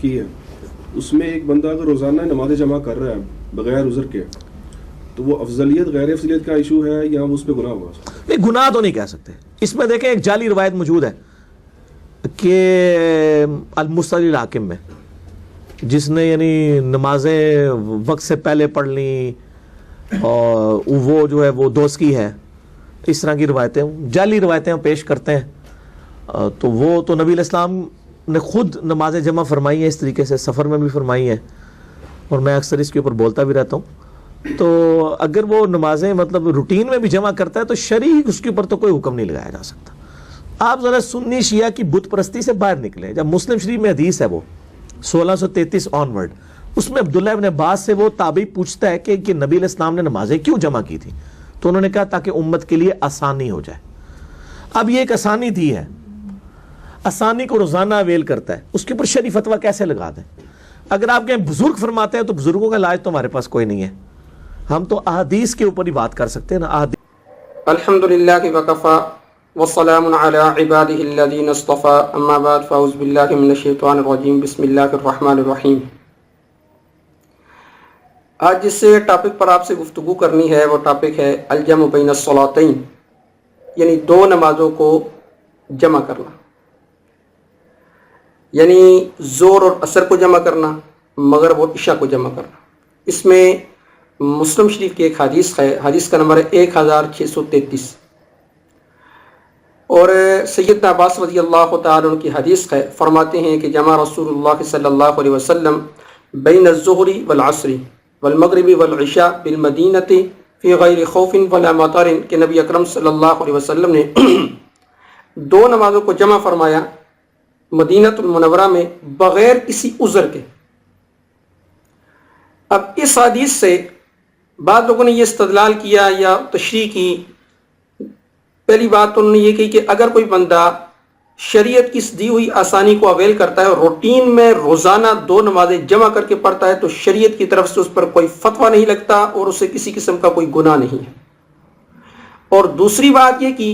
کی ہے اس میں ایک بندہ اگر روزانہ نماز جمع کر رہا ہے بغیر عذر کے تو وہ افضلیت غیر افضلیت کا ایشو ہے یا اس پہ گناہ ہوگا؟ نہیں، گناہ تو نہیں کہہ سکتے. اس میں دیکھیں ایک جعلی روایت موجود ہے کہ المستدل الحاکم میں جس نے یعنی نمازیں وقت سے پہلے پڑھ لیں اور وہ جو ہے وہ دوست کی ہے، اس طرح کی روایتیں جعلی روایتیں پیش کرتے ہیں. تو وہ تو نبی علیہ السلام نے خود نمازیں جمع فرمائی ہیں اس طریقے سے، سفر میں بھی فرمائی ہیں، اور میں اکثر اس کے اوپر بولتا بھی رہتا ہوں. تو اگر وہ نمازیں مطلب روٹین میں بھی جمع کرتا ہے تو شرعی اس کے اوپر تو کوئی حکم نہیں لگایا جا سکتا. آپ ذرا سنی شیعہ کی بت پرستی سے باہر نکلیں. جب مسلم شریف میں حدیث ہے وہ 1633 آنورڈ، اس میں عبداللہ ابن عباس سے وہ تابعی پوچھتا ہے کہ نبی علیہ السلام نے نمازیں کیوں جمع کی تھی؟ تو انہوں نے کہا تاکہ امت کے لیے آسانی ہو جائے. اب یہ ایک آسانی دی ہے، آسانی کو روزانہ اویل کرتا ہے، اس کے اوپر شرعی فتویٰ کیسے لگا دیں؟ اگر آپ کہیں بزرگ فرماتے ہیں تو بزرگوں کا علاج تو ہمارے پاس کوئی نہیں ہے، ہم تو احادیث کے اوپر ہی بات کر سکتے ہیں نا. الحمدللہ وکفا والسلام علی عبادہ الذین اصطفى، اما بعد فاعوذ باللہ من الشیطان الرجیم، بسم اللہ الرحمن الرحیم. آج جس ٹاپک پر آپ سے گفتگو کرنی ہے وہ ٹاپک ہے الجمع بین الصلاتین، یعنی دو نمازوں کو جمع کرنا، یعنی ظہر اور عصر کو جمع کرنا، مغرب اور عشاء کو جمع کرنا. اس میں مسلم شریف کی ایک حدیث ہے، حدیث کا نمبر ہے 1633، اور سیدنا عباس رضی اللہ تعالیٰ عنہ کی حدیث ہے. فرماتے ہیں کہ جمع رسول اللہ صلی اللہ علیہ وسلم بین الظہر والعصر والمغرب والعشاء بالمدینۃ فی غیر خوف ولا مطر، کہ نبی اکرم صلی اللہ علیہ وسلم نے دو نمازوں کو جمع فرمایا مدینۃ المنورہ میں بغیر کسی عذر کے. اب اس حدیث سے بعض لوگوں نے یہ استدلال کیا یا تشریح کی. پہلی بات تو انہوں نے یہ کہی کہ اگر کوئی بندہ شریعت کی دی ہوئی آسانی کو اویل کرتا ہے اور روٹین میں روزانہ دو نمازیں جمع کر کے پڑھتا ہے تو شریعت کی طرف سے اس پر کوئی فتویٰ نہیں لگتا اور اسے کسی قسم کا کوئی گناہ نہیں ہے. اور دوسری بات یہ کی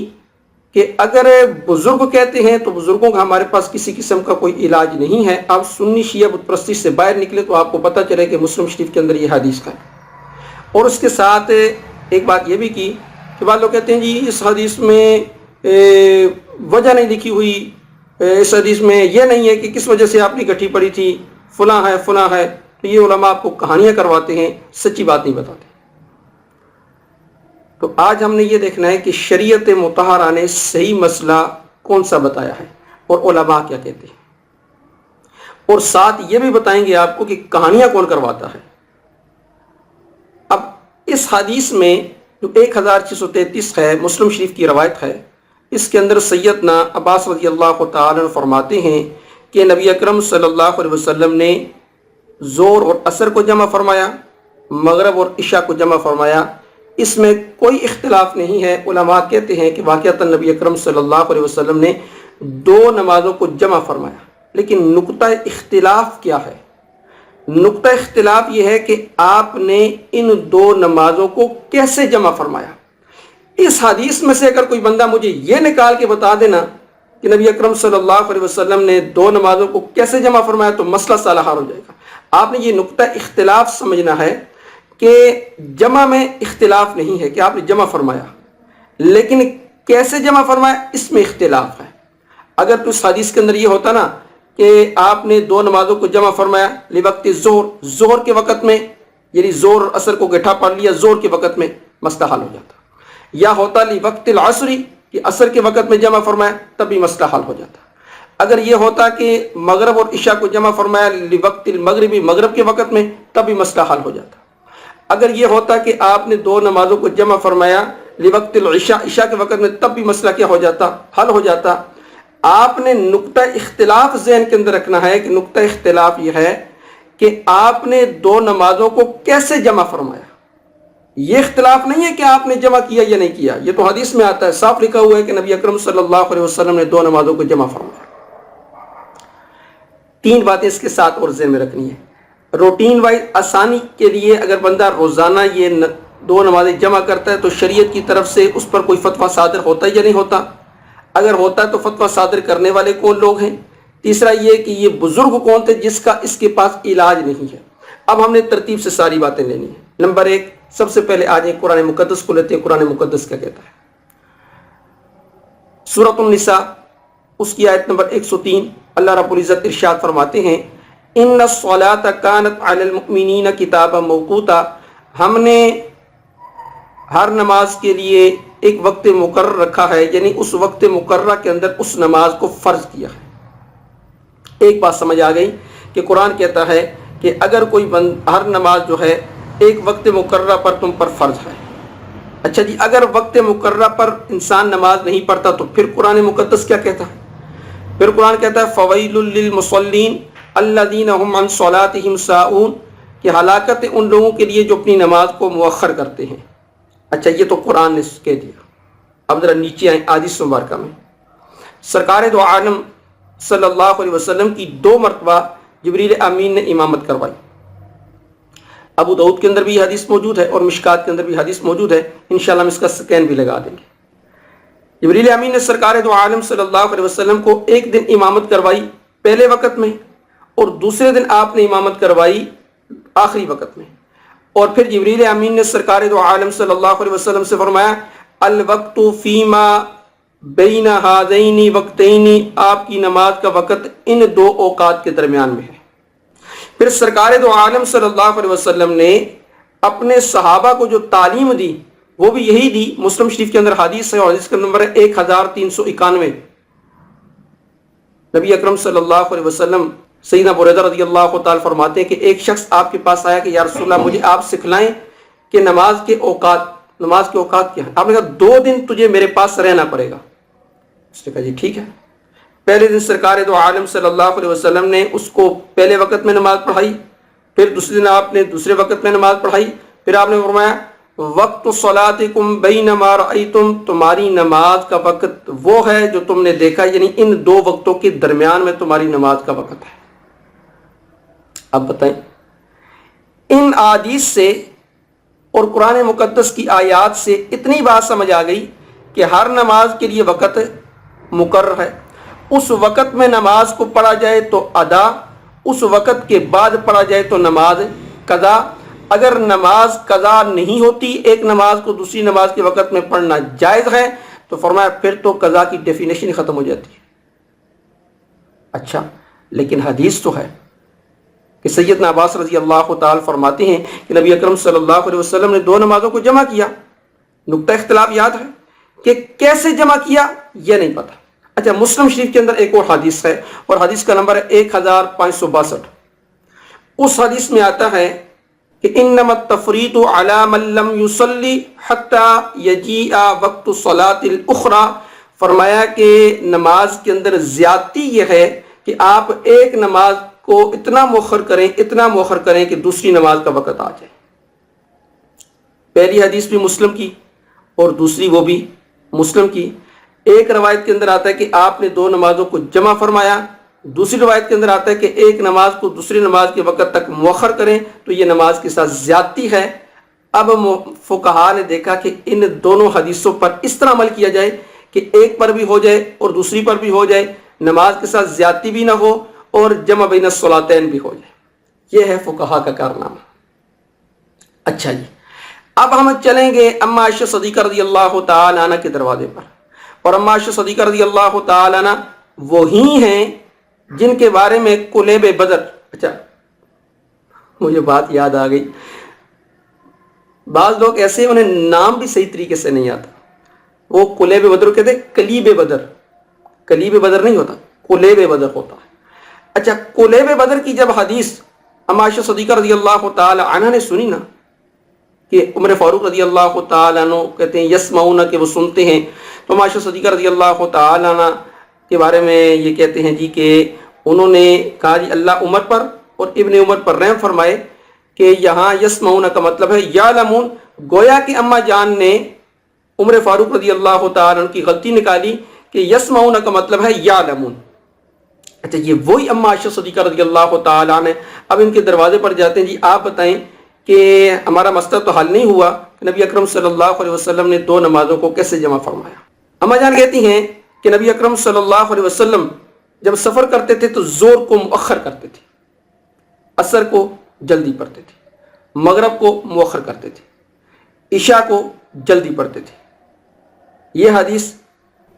کہ اگر بزرگ کہتے ہیں تو بزرگوں کا ہمارے پاس کسی قسم کا کوئی علاج نہیں ہے. آپ سنی شیعہ بت پرستی سے باہر نکلے تو آپ کو پتہ چلے کہ مسلم شریف کے اندر یہ حدیث ہے. اور اس کے ساتھ ایک بات یہ بھی کی کہ بعض لوگ کہتے ہیں جی اس حدیث میں وجہ نہیں لکھی ہوئی، اس حدیث میں یہ نہیں ہے کہ کس وجہ سے آپ نے گٹھی پڑی تھی، فلاں ہے فلاں ہے. تو یہ علماء آپ کو کہانیاں کرواتے ہیں، سچی بات نہیں بتاتے. تو آج ہم نے یہ دیکھنا ہے کہ شریعت مطہرہ نے صحیح مسئلہ کون سا بتایا ہے اور علماء کیا کہتے ہیں، اور ساتھ یہ بھی بتائیں گے آپ کو کہ کہانیاں کون کرواتا ہے. اب اس حدیث میں جو 1633 ہے، مسلم شریف کی روایت ہے، اس کے اندر سیدنا عباس رضی اللہ تعالیٰ عنہ فرماتے ہیں کہ نبی اکرم صلی اللہ علیہ وسلم نے ظہر اور عصر کو جمع فرمایا، مغرب اور عشاء کو جمع فرمایا. اس میں کوئی اختلاف نہیں ہے. علماء کہتے ہیں کہ واقعتاً نبی اکرم صلی اللہ علیہ وسلم نے دو نمازوں کو جمع فرمایا. لیکن نقطہ اختلاف کیا ہے؟ نقطہ اختلاف یہ ہے کہ آپ نے ان دو نمازوں کو کیسے جمع فرمایا. اس حدیث میں سے اگر کوئی بندہ مجھے یہ نکال کے بتا دینا کہ نبی اکرم صلی اللہ علیہ وسلم نے دو نمازوں کو کیسے جمع فرمایا تو مسئلہ سالہ حال ہو جائے گا. آپ نے یہ نقطہ اختلاف سمجھنا ہے کہ جمع میں اختلاف نہیں ہے کہ آپ نے جمع فرمایا، لیکن کیسے جمع فرمایا اس میں اختلاف ہے. اگر تو اس حدیث کے اندر یہ ہوتا نا کہ آپ نے دو نمازوں کو جمع فرمایا لوقت ظہر کے وقت میں، یعنی ظہر عصر کو گٹھا پڑھ لیا ظہر کے وقت میں، مسئلہ حل ہو جاتا. یا ہوتا لوقت العصر کہ عصر کے وقت میں جمع فرمایا تب بھی مسئلہ حل ہو جاتا. اگر یہ ہوتا کہ مغرب اور عشاء کو جمع فرمایا لوقت المغربی مغرب کے وقت میں تب بھی مسئلہ حل ہو جاتا. اگر یہ ہوتا کہ آپ نے دو نمازوں کو جمع فرمایا لوقت العشاء عشاء کے وقت میں تب بھی مسئلہ کیا ہو جاتا؟ حل ہو جاتا. آپ نے نقطہ اختلاف ذہن کے اندر رکھنا ہے کہ نقطہ اختلاف یہ ہے کہ آپ نے دو نمازوں کو کیسے جمع فرمایا. یہ اختلاف نہیں ہے کہ آپ نے جمع کیا یا نہیں کیا، یہ تو حدیث میں آتا ہے، صاف لکھا ہوا ہے کہ نبی اکرم صلی اللہ علیہ وسلم نے دو نمازوں کو جمع فرمایا. تین باتیں اس کے ساتھ اور ذہن میں رکھنی ہے. روٹین وائز آسانی کے لیے اگر بندہ روزانہ یہ دو نمازیں جمع کرتا ہے تو شریعت کی طرف سے اس پر کوئی فتویٰ صادر ہوتا ہے یا نہیں ہوتا؟ اگر ہوتا ہے تو فتویٰ صادر کرنے والے کون لوگ ہیں؟ تیسرا یہ کہ یہ بزرگ کون تھے جس کا اس کے پاس علاج نہیں ہے۔ اب ہم نے ترتیب سے ساری باتیں لینی ہیں۔ نمبر 1، سب سے پہلے آج ایک قرآن مقدس کو لیتے ہیں۔ قرآن مقدس کیا کہتا ہے؟ سورۃ النساء اس کی آیت نمبر 103 اللہ رب العزت ارشاد فرماتے ہیں ان الصلاۃ کانت علی المؤمنین کتابا موقوتا، ہم نے ہر نماز کے لیے ایک وقت مقرر رکھا ہے، یعنی اس وقت مقررہ کے اندر اس نماز کو فرض کیا ہے۔ ایک بات سمجھ آ گئی کہ قرآن کہتا ہے کہ اگر کوئی ہر نماز جو ہے ایک وقت مقررہ پر تم پر فرض ہے۔ اچھا جی، اگر وقت مقررہ پر انسان نماز نہیں پڑھتا تو پھر قرآن مقدس کیا کہتا ہے؟ پھر قرآن کہتا ہے فویل للمصلین الذین هم عن صلاتهم ساہون، کہ ہلاکت ان لوگوں کے لیے جو اپنی نماز کو مؤخر کرتے ہیں۔ اچھا، یہ تو قرآن نے کہہ دیا۔ اب ذرا نیچے آئیں احادیث مبارکہ میں۔ سرکار دو عالم صلی اللہ علیہ وسلم کی 2 مرتبہ جبریل امین نے امامت کروائی۔ ابو داؤد کے اندر بھی حدیث موجود ہے اور مشکات کے اندر بھی حدیث موجود ہے، انشاءاللہ ہم اس کا سکین بھی لگا دیں گے۔ جبریل امین نے سرکار دو عالم صلی اللہ علیہ وسلم کو ایک دن امامت کروائی پہلے وقت میں، اور دوسرے دن آپ نے امامت کروائی آخری وقت میں۔ اور پھر جبریل امین نے سرکار دو عالم صلی اللہ علیہ وسلم سے فرمایا الوقت فیما بین ہذین وقتین، آپ کی نماز کا وقت ان 2 اوقات کے درمیان میں ہے۔ پھر سرکار دو عالم صلی اللہ علیہ وسلم نے اپنے صحابہ کو جو تعلیم دی وہ بھی یہی دی۔ مسلم شریف کے اندر حدیث ہے اور حدیث کا نمبر ہے 1391۔ نبی اکرم صلی اللہ علیہ وسلم سیدنا ابو ہریرہ رضی اللہ تعالی فرماتے ہیں کہ ایک شخص آپ کے پاس آیا کہ یا رسول اللہ مجھے آپ سکھلائیں کہ نماز کے اوقات کیا ہیں۔ آپ نے کہا 2 دن تجھے میرے پاس رہنا پڑے گا۔ اس نے کہا جی ٹھیک ہے۔ پہلے دن سرکار دو عالم صلی اللہ علیہ وسلم نے اس کو پہلے وقت میں نماز پڑھائی، پھر دوسرے دن آپ نے دوسرے وقت میں نماز پڑھائی، پھر آپ نے فرمایا وقت صلاتکم بینما رأیتم، تمہاری نماز کا وقت وہ ہے جو تم نے دیکھا، یعنی ان 2 وقتوں کے درمیان میں تمہاری نماز کا وقت ہے۔ اب بتائیں، ان احادیث سے اور قرآن مقدس کی آیات سے اتنی بات سمجھ آ گئی کہ ہر نماز کے لیے وقت مقرر ہے، اس وقت میں نماز کو پڑھا جائے تو ادا، اس وقت کے بعد پڑھا جائے تو نماز قضا۔ اگر نماز قضا نہیں ہوتی، ایک نماز کو دوسری نماز کے وقت میں پڑھنا جائز ہے، تو فرمایا پھر تو قضا کی ڈیفینیشن ختم ہو جاتی ہے۔ اچھا، لیکن حدیث تو ہے کہ سیدنا عباس رضی اللہ تعالی فرماتے ہیں کہ نبی اکرم صلی اللہ علیہ وسلم نے 2 نمازوں کو جمع کیا۔ نقطہ اختلاف یاد ہے کہ کیسے جمع کیا یہ نہیں پتا۔ اچھا، مسلم شریف کے اندر ایک اور حدیث ہے اور حدیث کا نمبر ہے 1562۔ اس حدیث میں آتا ہے کہ انما التفریط علی من لم یصلی حتی یجیء وقت الصلاۃ الاخری، فرمایا کہ نماز کے اندر زیادتی یہ ہے کہ آپ ایک نماز کو اتنا مؤخر کریں کہ دوسری نماز کا وقت آ جائے۔ پہلی حدیث بھی مسلم کی اور دوسری وہ بھی مسلم کی۔ ایک روایت کے اندر آتا ہے کہ آپ نے 2 نمازوں کو جمع فرمایا، دوسری روایت کے اندر آتا ہے کہ ایک نماز کو دوسری نماز کے وقت تک مؤخر کریں، تو یہ نماز کے ساتھ زیادتی ہے۔ اب فقہا نے دیکھا کہ ان دونوں حدیثوں پر اس طرح عمل کیا جائے کہ ایک پر بھی ہو جائے اور دوسری پر بھی ہو جائے، نماز کے ساتھ زیادتی بھی نہ ہو اور جمع بین الصلاتین بھی ہو جائے۔ یہ ہے فقہا کا کارنامہ۔ اچھا جی، اب ہم چلیں گے اما عائشہ صدیقہ رضی اللہ تعالی عنہ کے دروازے پر، اور اما عائشہ صدیقہ رضی اللہ تعالی عنہ وہی ہیں جن کے بارے میں کلیب بدر، اچھا مجھے بات یاد آ گئی، بعض لوگ ایسے انہیں نام بھی صحیح طریقے سے نہیں آتا، وہ کلیب بدر کہتے ہیں، کلیب بدر، کلیب بدر نہیں ہوتا، کلیب بدر ہوتا ہے۔ اچھا، کلیب بدر کی جب حدیث اما عائشہ صدیقہ رضی اللہ تعالی عنہ نے سنی نا کہ عمر فاروق رضی اللہ تعالی عنہ کہتے ہیں یسمعون، کہ وہ سنتے ہیں، تو اما عائشہ صدیقہ رضی اللہ تعالی عنہ کے بارے میں یہ کہتے ہیں جی کہ انہوں نے کہا جی اللہ عمر پر اور ابن عمر پر رحم فرمائے کہ یہاں یسمعون کا مطلب ہے یعلمون، گویا کہ اماں جان نے عمر فاروق رضی اللہ تعالی عنہ کی غلطی نکالی کہ یسمعون کا مطلب ہے یعلمون۔ اچھا، یہ وہی اماں عائشہ صدیقہ رضی اللہ تعالی عنہ اب ان کے دروازے پر جاتے ہیں، جی آپ بتائیں کہ ہمارا مسئلہ تو حل نہیں ہوا کہ نبی اکرم صلی اللہ علیہ وسلم نے 2 نمازوں کو کیسے جمع فرمایا۔ اماں جان کہتی ہیں کہ نبی اکرم صلی اللہ علیہ وسلم جب سفر کرتے تھے تو زور کو مؤخر کرتے تھے، عصر کو جلدی پڑھتے تھے، مغرب کو مؤخر کرتے تھے، عشاء کو جلدی پڑھتے تھے۔ یہ حدیث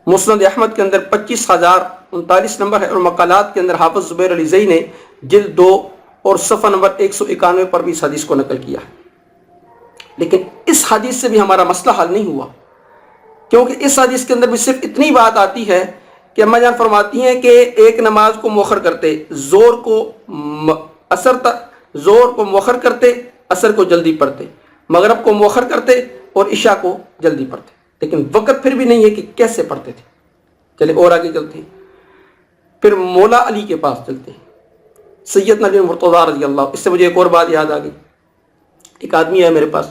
مسند احمد کے اندر 25,039 نمبر ہے، اور مقالات کے اندر حافظ زبیر علی زئی نے جلد 2 اور صفحہ نمبر 191 پر بھی اس حدیث کو نقل کیا ہے۔ لیکن اس حدیث سے بھی ہمارا مسئلہ حل نہیں ہوا، کیونکہ اس حدیث کے اندر بھی صرف اتنی بات آتی ہے کہ اماں جان فرماتی ہیں کہ ایک نماز کو مؤخر کرتے، زور کو مؤخر کرتے، عصر کو جلدی پڑھتے، مغرب کو مؤخر کرتے اور عشاء کو جلدی پڑھتے، لیکن وقت پھر بھی نہیں ہے کہ کیسے پڑھتے تھے۔ چلے اور آگے چلتے ہیں، پھر مولا علی کے پاس چلتے ہیں، سیدنا علی مرتضیٰ رضی اللہ۔ اس سے مجھے ایک اور بات یاد آ گئی، ایک آدمی ہے میرے پاس،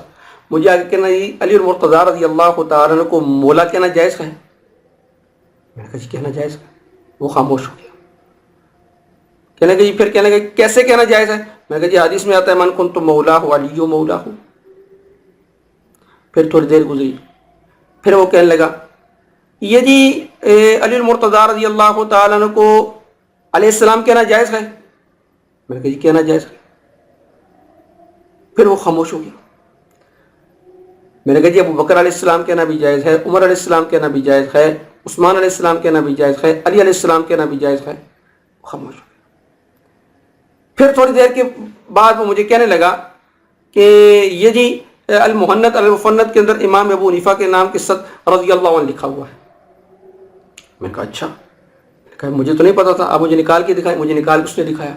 مجھے آگے کہنا جی علی مرتضیٰ رضی اللہ تعالیٰ عنہ کو مولا کہنا جائز ہے؟ میں نے کہا جی کہنا جائز ہے۔ وہ خاموش ہو گیا۔ کہنے کہ جی پھر کہنے کہ کیسے کہنا جائز ہے؟ میں نے کہا جی حدیث میں آتا ہے من کنت مولاہ علی مولاہ۔ پھر تھوڑی دیر گزری، پھر وہ کہنے لگا یہ جی علی المرتضیٰ رضی اللہ تعالیٰ عنہ کو علیہ السلام کہنا جائز ہے؟ میں نے کہا جی کہنا جائز ہے۔ پھر وہ خاموش ہو گیا۔ میں نے کہا جی ابو بکر علیہ السلام کہنا بھی جائز ہے، عمر علیہ السلام کہنا بھی جائز ہے، عثمان علیہ السلام کہنا بھی جائز ہے، علی علیہ السلام کہنا بھی جائز ہے۔ خاموش ہو گیا۔ پھر تھوڑی دیر کے بعد وہ مجھے کہنے لگا کہ یہ جی المحنت المفنت کے اندر امام ابو حنیفہ کے نام کے ساتھ رضی اللہ عنہ لکھا ہوا ہے۔ میں نے کہا اچھا، کہا مجھے تو نہیں پتا تھا، آپ مجھے نکال کے دکھائیں۔ مجھے نکال کے اس نے دکھایا۔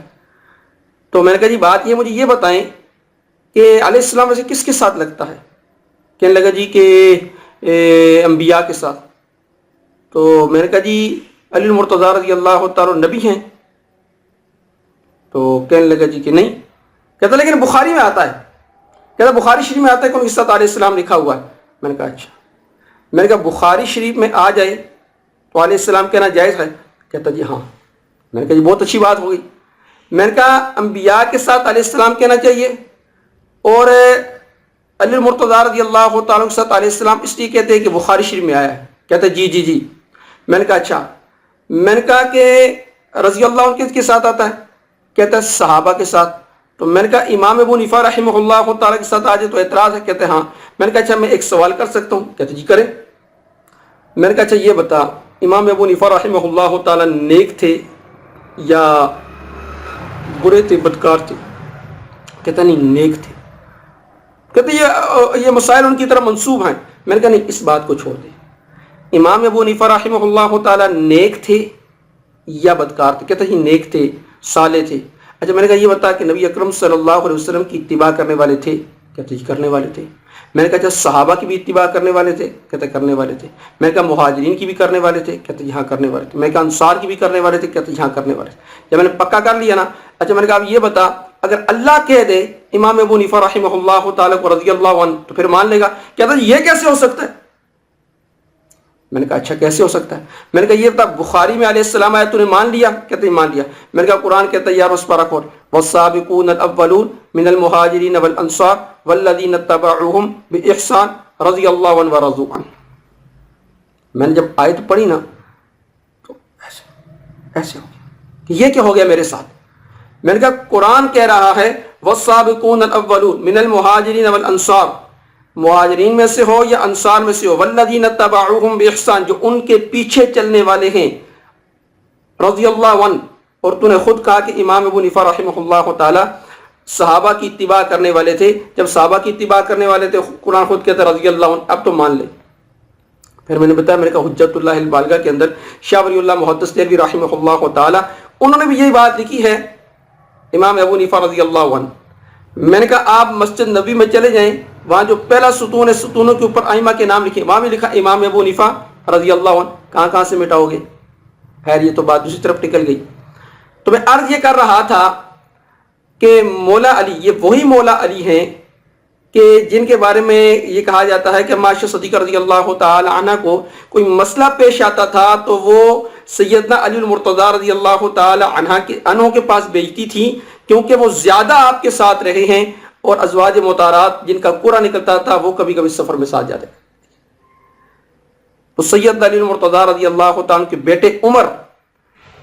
تو میں نے کہا جی بات یہ مجھے یہ بتائیں کہ علیہ السلام ویسے کس کے ساتھ لگتا ہے؟ کہنے لگا جی کہ انبیاء کے ساتھ۔ تو میں نے کہا جی علی المرتضیٰ رضی اللہ تعالیٰ نبی ہیں؟ تو کہنے لگا جی کہ نہیں۔ کہتا لیکن بخاری میں آتا ہے، کہتا بخاری شریف میں آتا ہے کہ ان کے ساتھ علیہ السلام لکھا ہوا ہے۔ میں نے کہا اچھا۔ میں نے کہا بخاری شریف میں آ جائے تو علیہ السلام کہنا جائز ہے؟ کہتا جی ہاں۔ میں نے کہا جی بہت اچھی بات ہو گئی۔ میں نے کہا انبیاء کے ساتھ علیہ السلام کہنا چاہیے، اور علی المرتضیٰ رضی اللہ تعالیٰ کے ساتھ علیہ السلام اس لیے کہتے ہیں کہ بخاری شریف میں آیا ہے؟ کہتا جی جی جی۔ میں نے کہا اچھا۔ میں نے کہا کہ رضی اللہ عنہ کے ساتھ آتا ہے؟ کہتا ہے صحابہ کے ساتھ۔ تو میں نے کہا امام ابو حنیفہ رحمہ اللہ تعالیٰ کے ساتھ آ جائے تو اعتراض ہے؟ کہتے ہاں۔ میں نے کہا اچھا میں ایک سوال کر سکتا ہوں؟ کہتے جی کریں۔ میں نے کہا اچھا یہ بتا امام ابو حنیفہ رحمہ اللہ تعالیٰ نیک تھے یا برے تھے، بدکار تھے؟ کہتا نہیں نیک تھے۔ کہتے یہ مسائل ان کی طرف منسوب ہیں۔ میں نے کہا نہیں اس بات کو چھوڑ دیں، امام ابو حنیفہ رحمہ اللہ تعالیٰ نیک تھے یا بدکار تھے؟ کہتا ہی نیک تھے، صالح تھے۔ اچھا میں نے کہا یہ بتا کہ نبی اکرم صلی اللہ علیہ وسلم کی اتباع کرنے والے تھے؟ کہتے جی کرنے والے تھے۔ میں نے کہا اچھا صحابہ کی بھی اتباع کرنے والے تھے؟ کہتے کرنے والے تھے۔ میں نے کہا مہاجرین کی بھی کرنے والے تھے؟ کہتے یہاں کرنے والے تھے۔ میں نے کہا انصار کی بھی کرنے والے تھے؟ کہتے یہاں کرنے والے تھے۔ جب میں نے پکا کر لیا نا، اچھا میں نے کہا اب یہ بتا اگر اللہ کہہ دے امام ابو حنیفہ رحمہ اللہ تعالیٰ کو رضی اللہ عنہ تو پھر مان لے گا؟ کہتا یہ کیسے ہو سکتا ہے؟ میں نے کہا اچھا کیسے ہو سکتا ہے؟ میں نے کہا یہ بتا بخاری میں علیہ السلام آیا تو نے مان لیا؟ کہتے مان لیا۔ میں نے کہا قرآن کہتا ہے یار اس پر رکھو والسابقون الاولون من المہاجرین والانصار والذین اتبعوہم باحسان رضی اللہ عنہ ورضوا عنہ۔ میں نے جب آیت پڑھی نا تو ایسے ہو گیا کہ یہ کیا ہو گیا میرے ساتھ۔ میں نے کہا قرآن کہہ رہا ہے والسابقون الاولون من المہاجرین والانصار، مہاجرین میں سے ہو یا انصار میں سے ہو، والذین اتبعوہم باحسان جو ان کے پیچھے چلنے والے ہیں، رضی اللہ عنہ۔ اور تو نے خود کہا کہ امام ابو حنیفہ رحمہ اللہ تعالی صحابہ کی اتباع کرنے والے تھے، جب صحابہ کی اتباع کرنے والے تھے قرآن خود کہتا رضی اللہ عنہ، اب تو مان لے۔ پھر میں نے بتایا، میں نے کہا حجت اللہ البالغہ کے اندر شاہ ولی اللہ محدث دہلوی رحمہ اللہ تعالی انہوں نے بھی یہی بات لکھی ہے امام ابو حنیفہ رضی اللہ عنہ۔ میں نے کہا آپ مسجد نبی میں چلے جائیں، وہاں جو پہلا ستون ہے ستونوں کے اوپر ائمہ کے نام لکھے، وہاں بھی لکھا امام ابو حنیفہ رضی اللہ عنہ۔ کہاں سے مٹاؤ گے؟ خیر یہ تو بات دوسری طرف نکل گئی۔ تو میں عرض یہ کر رہا تھا کہ مولا علی یہ وہی مولا علی ہیں کہ جن کے بارے میں یہ کہا جاتا ہے کہ معاشر صدیقہ رضی اللہ تعالی عنہ کو کوئی مسئلہ پیش آتا تھا تو وہ سیدنا علی المرتضیٰ رضی اللہ تعالی عنہ کے پاس بھیجتی تھی، کیونکہ وہ زیادہ آپ کے ساتھ رہے ہیں، اور ازواج مطہرات جن کا قرعہ نکلتا تھا وہ کبھی کبھی سفر میں ساتھ جاتے۔ تو سید علی المرتضیٰ رضی اللہ تعالی عنہ کے بیٹے عمر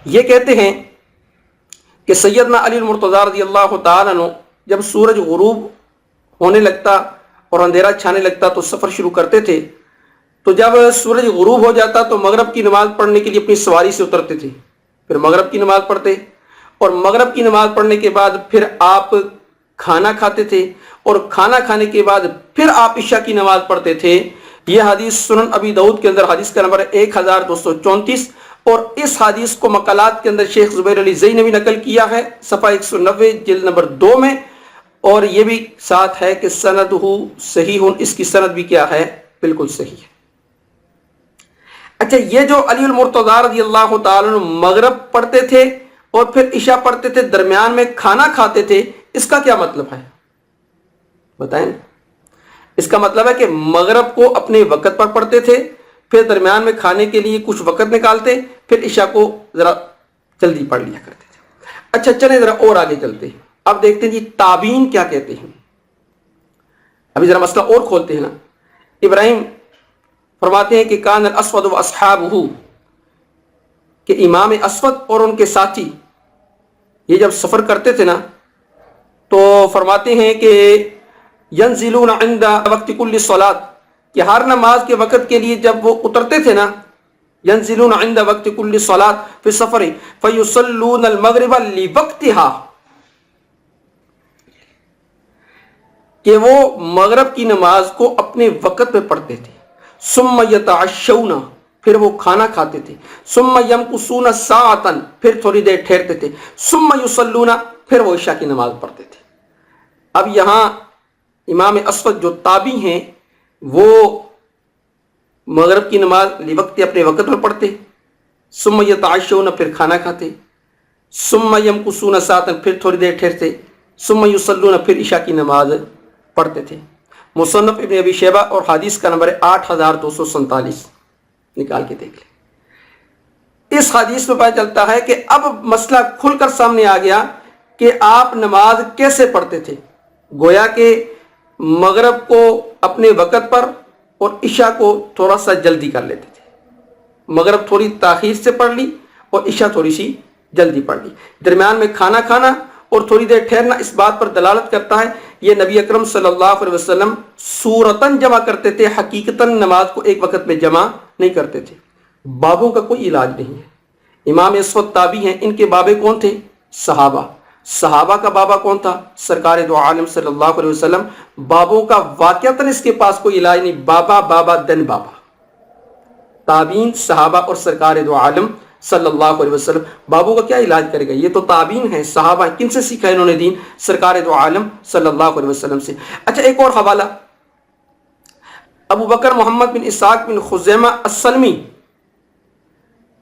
یہ کہتے ہیں کہ سیدنا علی المرتضیٰ رضی اللہ تعالیٰ عنہ جب سورج غروب ہونے لگتا اور اندھیرا چھانے لگتا تو سفر شروع کرتے تھے، تو جب سورج غروب ہو جاتا تو مغرب کی نماز پڑھنے کے لیے اپنی سواری سے اترتے تھے، پھر مغرب کی نماز پڑھتے، اور مغرب کی نماز پڑھنے کے بعد پھر آپ کھانا کھاتے تھے، اور کھانا کھانے کے بعد پھر آپ عشاء کی نماز پڑھتے تھے۔ یہ حدیث سنن ابی داؤد کے اندر حدیث کا نمبر 1234، اور اس حدیث کو مقالات کے اندر شیخ زبیر علی زئی نے بھی نقل کیا ہے صفحہ 190 جلد نمبر 2 میں، اور یہ بھی ساتھ ہے کہ سندہ صحیح، اس کی سند بھی کیا ہے، بالکل صحیح ہے۔ اچھا، یہ جو علی المرتضیٰ رضی اللہ تعالیٰ عنہ مغرب پڑھتے تھے اور پھر عشاء پڑھتے تھے، درمیان میں کھانا کھاتے تھے، اس کا کیا مطلب ہے بتائیں؟ اس کا مطلب ہے کہ مغرب کو اپنے وقت پر پڑھتے تھے، پھر درمیان میں کھانے کے لیے کچھ وقت نکالتے، پھر عشاء کو ذرا جلدی پڑھ لیا کرتے تھے۔ اچھا چلیں ذرا اور آگے چلتے ہیں، اب دیکھتے ہیں جی تابعین کیا کہتے ہیں۔ ابھی ذرا مسئلہ اور کھولتے ہیں نا۔ ابراہیم فرماتے ہیں کہ کان الاسود واصحابہ، کہ امام اسود اور ان کے ساتھی یہ جب سفر کرتے تھے نا تو فرماتے ہیں کہ ینزلون عند وقت کل صلاۃ، کہ ہر نماز کے وقت کے لیے جب وہ اترتے تھے نا، ینزلون عند وقت کل صلاۃ فی السفر فیصلون المغرب لوقتها، کہ وہ مغرب کی نماز کو اپنے وقت پہ پڑھتے تھے۔ ثم یتعشون، پھر وہ کھانا کھاتے تھے۔ ثم یمکثون ساعۃ، پھر تھوڑی دیر ٹھہرتے تھے۔ ثم یصلون، پھر وہ عشاء کی نماز پڑھتے تھے۔ اب یہاں امام اسود جو تابعی ہیں وہ مغرب کی نماز لوقت اپنے وقت پر پڑھتے، ثم یتعشون، پھر کھانا کھاتے، ثم یمکثون ساعۃ، پھر تھوڑی دیر ٹھہرتے، ثم یصلون، پھر عشاء کی نماز پڑھتے تھے۔ مصنف ابن ابی شیبہ اور حدیث کا نمبر 8247، نکال کے دیکھ لیں۔ اس حدیث میں پتہ چلتا ہے کہ اب مسئلہ کھل کر سامنے آ گیا کہ آپ نماز کیسے پڑھتے تھے۔ گویا کہ مغرب کو اپنے وقت پر اور عشاء کو تھوڑا سا جلدی کر لیتے تھے، مغرب تھوڑی تاخیر سے پڑھ لی اور عشاء تھوڑی سی جلدی پڑھ لی۔ درمیان میں کھانا کھانا اور تھوڑی دیر ٹھہرنا اس بات پر دلالت کرتا ہے یہ نبی اکرم صلی اللہ علیہ وسلم صورتاً جمع کرتے تھے، حقیقتاً نماز کو ایک وقت میں جمع نہیں کرتے تھے۔ بابوں کا کوئی علاج نہیں ہے۔ امام اسود تابعی ہیں، ان کے بابے کون تھے؟ صحابہ۔ صحابہ کا بابا کون تھا؟ سرکار دو عالم صلی اللہ علیہ وسلم۔ بابوں کا واقعتاً اس کے پاس کوئی علاج نہیں، بابا بابا دن بابا۔ تابعین، صحابہ اور سرکار دو عالم صلی اللہ علیہ وسلم، بابوں کا کیا علاج کرے گا؟ یہ تو تابعین ہیں، صحابہ ہیں، کن سے سیکھا انہوں نے دین؟ سرکار دو عالم صلی اللہ علیہ وسلم سے۔ اچھا ایک اور حوالہ، ابو بکر محمد بن اسحاق بن خزیمہ السلمی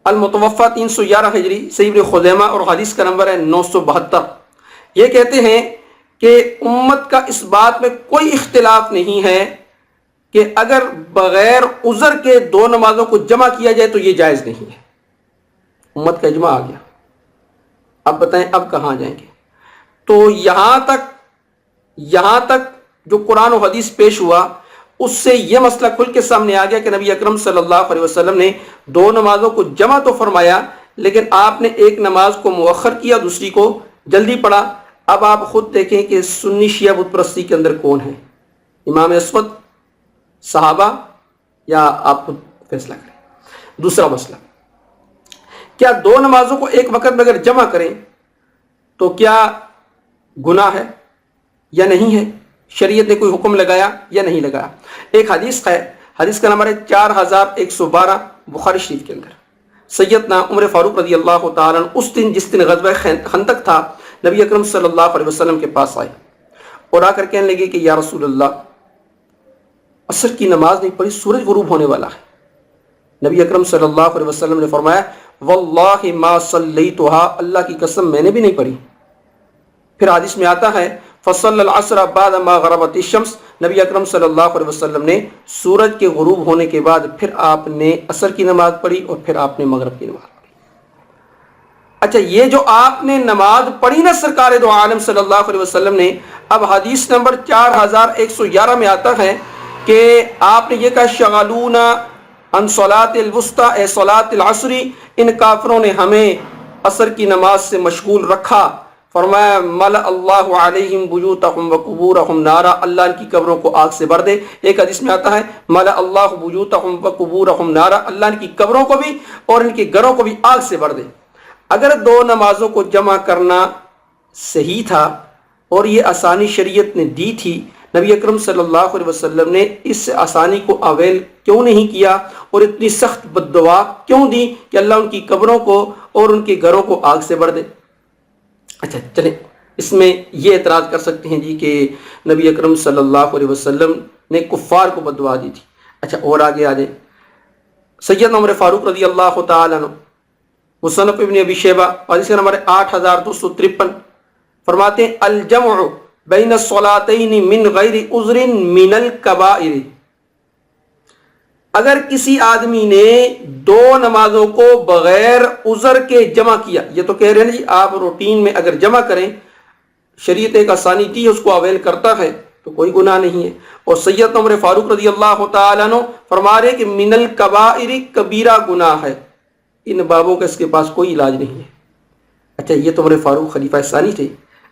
المتوفہ 311 ہجری، صحیح ابن خزیمہ اور حدیث کا نمبر ہے 972۔ یہ کہتے ہیں کہ امت کا اس بات میں کوئی اختلاف نہیں ہے کہ اگر بغیر عذر کے دو نمازوں کو جمع کیا جائے تو یہ جائز نہیں ہے۔ امت کا اجماع آ گیا۔ اب بتائیں اب کہاں جائیں گے؟ تو یہاں تک جو قرآن و حدیث پیش ہوا اس سے یہ مسئلہ کھل کے سامنے آ گیا کہ نبی اکرم صلی اللہ علیہ وسلم نے دو نمازوں کو جمع تو فرمایا، لیکن آپ نے ایک نماز کو مؤخر کیا، دوسری کو جلدی پڑھا۔ اب آپ خود دیکھیں کہ سنی شیعہ بت پرستی کے اندر کون ہے، امام اسود، صحابہ، یا آپ خود فیصلہ کریں۔ دوسرا مسئلہ، کیا دو نمازوں کو ایک وقت میں اگر جمع کریں تو کیا گناہ ہے یا نہیں ہے؟ شریعت نے کوئی حکم لگایا یا نہیں لگایا؟ ایک حدیث ہے، حدیث کا نمبر ہے 4112 بخاری شریف کے اندر۔ سیدنا عمر فاروق رضی اللہ تعالیٰ عنہ اس دن جس دن غزوہ خندق تھا، نبی اکرم صلی اللہ علیہ وسلم کے پاس آئے اور آ کر کہنے لگے کہ یا رسول اللہ، عصر کی نماز نہیں پڑھی، سورج غروب ہونے والا ہے۔ نبی اکرم صلی اللہ علیہ وسلم نے فرمایا واللہ ما صلیتها، اللہ کی قسم میں نے بھی نہیں پڑھی۔ پھر حدیث میں آتا ہے فصل العصر بعد ما غربت الشمس، نبی اکرم صلی اللہ علیہ وسلم نے سورج کے غروب ہونے کے بعد پھر آپ نے عصر کی نماز پڑھی اور پھر آپ نے مغرب کی نماز پڑھی۔ اچھا یہ جو آپ نے نماز پڑھی نا سرکار دو عالم صلی اللہ علیہ وسلم نے، اب حدیث نمبر 4111 میں آتا ہے کہ آپ نے یہ کہا شغلونا عن صلاۃ الوسطی اے صلاۃ العصر، ان کافروں نے ہمیں عصر کی نماز سے مشغول رکھا، فرمایا ملأ اللہ علیہم بیوتہم وقبورہم نارا، اللہ ان کی قبروں کو آگ سے بھر دے۔ ایک حدیث میں آتا ہے ملأ اللہ بیوتہم وقبورہم نارا، اللہ ان کی قبروں کو بھی اور ان کے گھروں کو بھی آگ سے بھر دے۔ اگر دو نمازوں کو جمع کرنا صحیح تھا اور یہ آسانی شریعت نے دی تھی، نبی اکرم صلی اللہ علیہ وسلم نے اس آسانی کو اویل کیوں نہیں کیا اور اتنی سخت بد دعا کیوں دی کہ اللہ ان کی قبروں کو اور ان کے گھروں کو آگ سے بھر دے؟ اچھا چلیں، اس میں یہ اعتراض کر سکتے ہیں جی کہ نبی اکرم صلی اللہ علیہ وسلم نے کفار کو بد دعا دی تھی۔ اچھا اور آگے آ جائیں، سیدنا عمر فاروق رضی اللہ تعالیٰ عنہ، مصنف ابن ابی شیبہ، حدیث نمبر 8253، فرماتے ہیں الجمع بین الصلاتین من غیر عذر من الکبائر، اگر کسی آدمی نے دو نمازوں کو بغیر عذر کے جمع کیا، یہ تو کہہ رہے ہیں جی آپ روٹین میں اگر جمع کریں، شریعت ایک آسانی دی ہے، اس کو اویل کرتا ہے تو کوئی گناہ نہیں ہے۔ اور سیدنا عمر فاروق رضی اللہ تعالیٰ عنہ فرما رہے کہ من الکبائر، کبیرہ گناہ ہے، ان بابوں کا اس کے پاس کوئی علاج نہیں ہے۔ اچھا یہ تو عمر فاروق خلیفہ ثانی تھے۔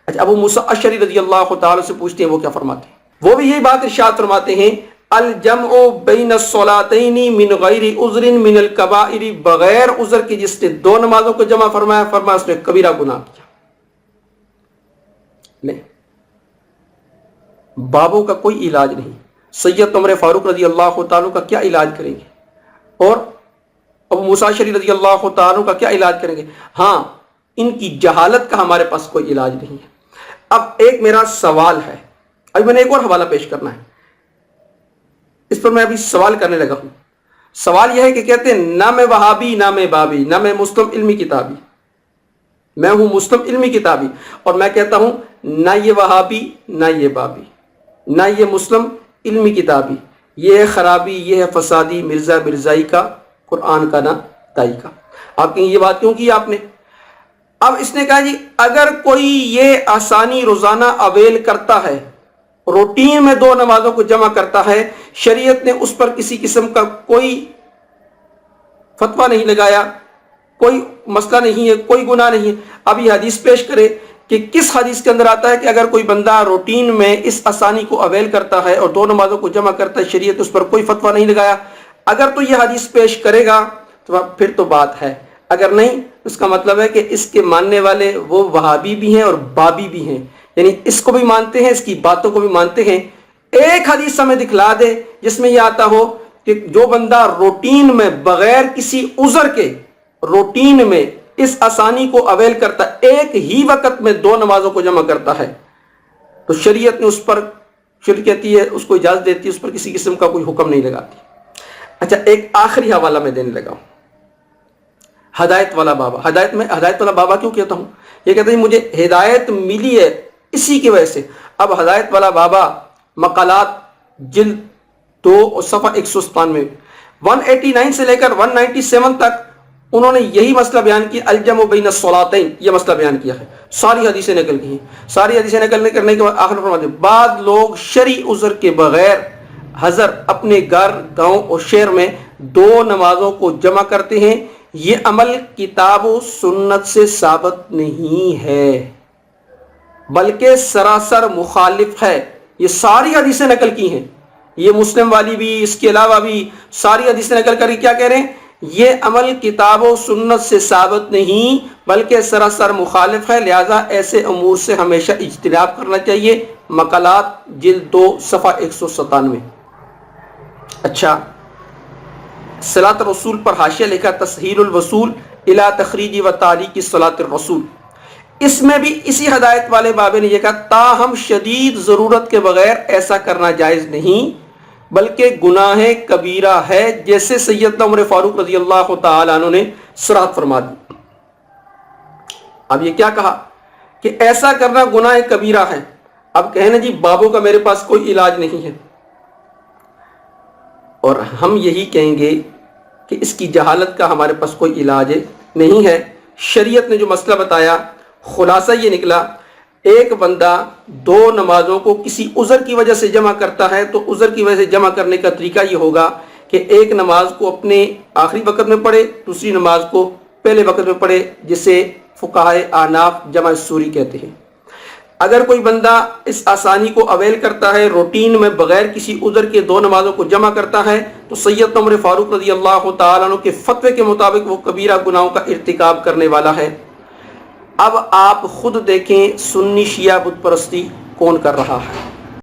اچھا ابو موسیٰ اشعری رضی اللہ تعالیٰ سے پوچھتے ہیں وہ کیا فرماتے ہیں؟ وہ بھی یہی بات ارشاد فرماتے ہیں الجمع بین الصلاتین من غیر عذر من الکبائر، بغیر عذر کے جس نے دو نمازوں کو جمع فرمایا، فرمایا اس نے کبیرہ گناہ کیا۔ نہیں، بابوں کا کوئی علاج نہیں۔ سید عمر فاروق رضی اللہ تعالیٰ کا کیا علاج کریں گے اور ابو موسیٰ اشعری رضی اللہ تعالیٰ کا کیا علاج کریں گے؟ ہاں، ان کی جہالت کا ہمارے پاس کوئی علاج نہیں ہے۔ اب ایک میرا سوال ہے، ابھی میں نے ایک اور حوالہ پیش کرنا ہے، اس پر میں ابھی سوال کرنے لگا ہوں۔ سوال یہ ہے کہ کہتے ہیں نہ میں وہابی نہ میں بابی نہ میں مسلم علمی کتابی، میں ہوں مسلم علمی کتابی، اور میں کہتا ہوں نہ یہ وہابی نہ یہ بابی نہ یہ مسلم علمی کتابی، یہ ہے خرابی، یہ ہے فسادی، مرزا مرزائی کا، قرآن کا نہ دائی کا۔ آپ کہیں یہ بات کیوں کی آپ نے؟ اب اس نے کہا جی اگر کوئی یہ آسانی روزانہ اویل کرتا ہے، روٹین میں دو نمازوں کو جمع کرتا ہے، شریعت نے اس پر کسی قسم کا کوئی فتویٰ نہیں لگایا، کوئی مسئلہ نہیں ہے، کوئی گناہ نہیں ہے۔ اب یہ حدیث پیش کرے کہ کس حدیث کے اندر آتا ہے کہ اگر کوئی بندہ روٹین میں اس آسانی کو اویل کرتا ہے اور دو نمازوں کو جمع کرتا ہے، شریعت اس پر کوئی فتویٰ نہیں لگایا؟ اگر تو یہ حدیث پیش کرے گا تو پھر تو بات ہے، اگر نہیں اس کا مطلب ہے کہ اس کے ماننے والے وہ وہابی بھی ہیں اور بابی بھی ہیں، یعنی اس کو بھی مانتے ہیں، اس کی باتوں کو بھی مانتے ہیں۔ ایک حدیث ہمیں دکھلا دے جس میں یہ آتا ہو کہ جو بندہ روٹین میں بغیر کسی عذر کے روٹین میں اس آسانی کو اویل کرتا ہے، ایک ہی وقت میں دو نمازوں کو جمع کرتا ہے، تو شریعت نے اس پر شریعت کہتی ہے، اس کو اجازت دیتی ہے، اس پر کسی قسم کا کوئی حکم نہیں لگاتی۔ اچھا ایک آخری حوالہ میں دینے لگا ہوں، ہدایت والا بابا۔ ہدایت والا بابا کیوں کہتا ہوں؟ یہ کہتا ہے مجھے ہدایت ملی ہے اسی کی وجہ سے۔ اب ہدایت والا بابا مقالات جلد 2 اور صفحہ 197 189 سے لے کر 197 تک انہوں نے یہی مسئلہ بیان کیا، الجمع بین الصلاتین، یہ مسئلہ بیان کیا ہے، ساری حدیثیں نقل کی ہیں۔ ساری حدیثیں نقل کرنے کے بعد آخر فرماتے ہیں بعض لوگ شرعی عذر کے بغیر حضر اپنے گھر، گاؤں اور شہر میں دو نمازوں کو جمع کرتے ہیں، یہ عمل کتاب و سنت سے ثابت نہیں ہے بلکہ سراسر مخالف ہے۔ یہ ساری حدیثیں نقل کی ہیں، یہ مسلم والی بھی، اس کے علاوہ بھی ساری حدیثیں نقل کر کے کیا کہہ رہے ہیں؟ یہ عمل کتاب و سنت سے ثابت نہیں بلکہ سراسر مخالف ہے، لہذا ایسے امور سے ہمیشہ اجتناب کرنا چاہیے۔ مقالات جلد 2 صفحہ 197۔ اچھا صلاۃ الرسول پر حاشیہ لکھا تسہیل الوصول الی تخریج و تعلیق صلاۃ الرسول، اس میں بھی اسی ہدایت والے بابے نے یہ کہا تاہم شدید ضرورت کے بغیر ایسا کرنا جائز نہیں بلکہ گناہ کبیرہ ہے، جیسے سیدنا عمر فاروق رضی اللہ تعالی عنہ نے صراحت فرما دی۔ اب یہ کیا کہا کہ ایسا کرنا گناہ کبیرہ ہے۔ اب کہنا جی بابوں کا میرے پاس کوئی علاج نہیں ہے، اور ہم یہی کہیں گے کہ اس کی جہالت کا ہمارے پاس کوئی علاج نہیں ہے۔ شریعت نے جو مسئلہ بتایا خلاصہ یہ نکلا، ایک بندہ دو نمازوں کو کسی عذر کی وجہ سے جمع کرتا ہے تو عذر کی وجہ سے جمع کرنے کا طریقہ یہ ہوگا کہ ایک نماز کو اپنے آخری وقت میں پڑھے، دوسری نماز کو پہلے وقت میں پڑھے جسے فقہائے احناف جمع سوری کہتے ہیں۔ اگر کوئی بندہ اس آسانی کو اویل کرتا ہے، روٹین میں بغیر کسی عذر کے 2 نمازوں کو جمع کرتا ہے، تو سید عمر فاروق رضی اللہ تعالیٰ عنہ کے فتوے کے مطابق وہ کبیرہ گناہوں کا ارتکاب کرنے والا ہے۔ اب آپ خود دیکھیں سنی شیعہ بت پرستی کون کر رہا ہے۔